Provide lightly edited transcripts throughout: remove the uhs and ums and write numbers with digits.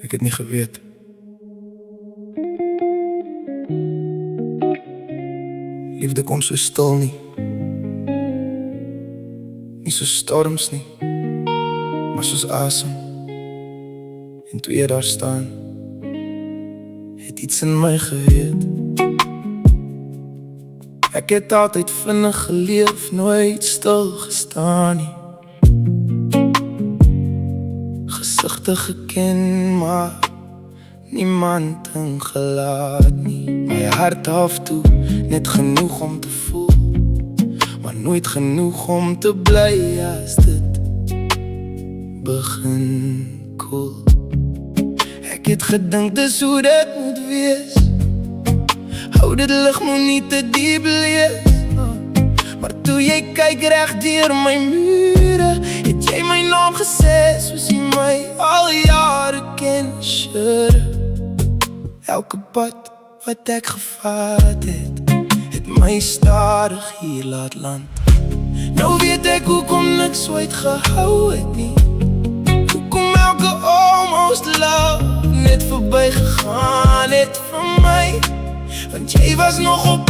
Ek het nie geweet. Liefde kom so stil nie. Nie so storms nie, maar soos asem. En toe jy daar staan, het iets in my geweet. Ek het altyd vinnig geleef, nooit stil gestaan nie. Gesigte geken, maar niemand ingelaat nie. My hart af toe, net genoeg om te voel, maar nooit genoeg om te bly as dit begin koel. Ek het gedink dis hoe dit moet wees. Hou dit lig moet nie te diep lees. Maar toe jy kyk reg deur my mure, het jy my naam gesê soos jy my al jare ken. Sure. Elke pad wat ek gevat het my stadig hier laat land. Nou weet ek hoekom niks ooit gehou het nie. Hoekom elke almost love net verby gegaan het van my. Want jy was nog op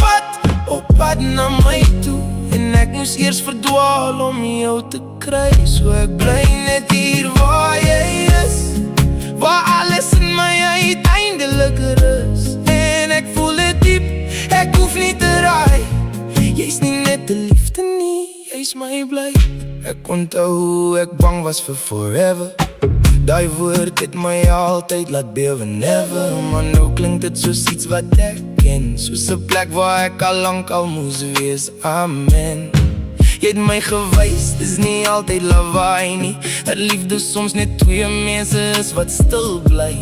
pad na my toe. En ek moes eers verdwaal om jou te kry. So ek bly net hier waar jy is, waar alles in my uiteindelik is. En ek voel het diep, ek hoef nie te raai. Jy's nie net die liefde nie, jy's my bly. Ek onthou ek bang was vir forever. Daai woord het my altyd laat bewe, never. Maar nou klink dit soos iets wat ek ken, soos 'n plek waar ek al lank al moes wees. Amen. Jy het my gewys, dis nie altyd lawaai nie. Dat liefde soms net twee mense is wat stil bly.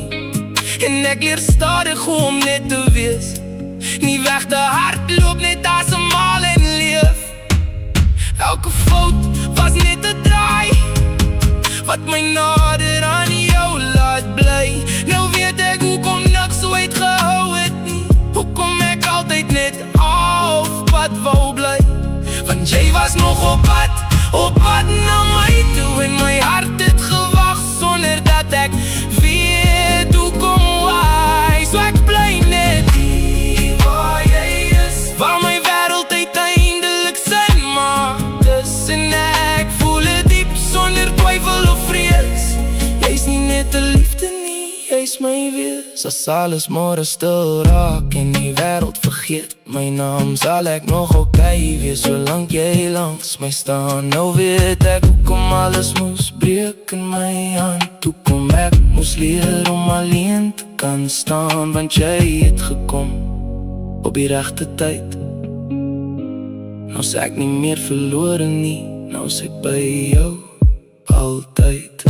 En ek leer stadig om net te wees, nie weg te hardloop, net asemhaal en leef. Elke fout was net 'n draai wat my nader aan jou laat bly. Nou weet ek hoekom niks ooit gehou het nie. Hoekom ek altyd net half pad wou bly. Want jy was nog op pad na my toe. En my hart het gewag sonder dat ek weet hoekom why. So ek bly net hier waar jy is, waar my wêreld uiteindelik sin maak. En ek voel het diep sonder twyfel of vrees. Jy's nie net 'n liefde nie, jy's my wees. As alles môre stil raak en die wêreld vergeet my naam, sal ek nog okay wees, solank jy langs my staan. Nou weet ek hoekom alles moes breek in my hand. Hoekom ek moes leer om alleen te kan staan. Want jy het gekom op die regte tyd. Nou is ek nie meer verlore nie, nou is ek by jou altyd.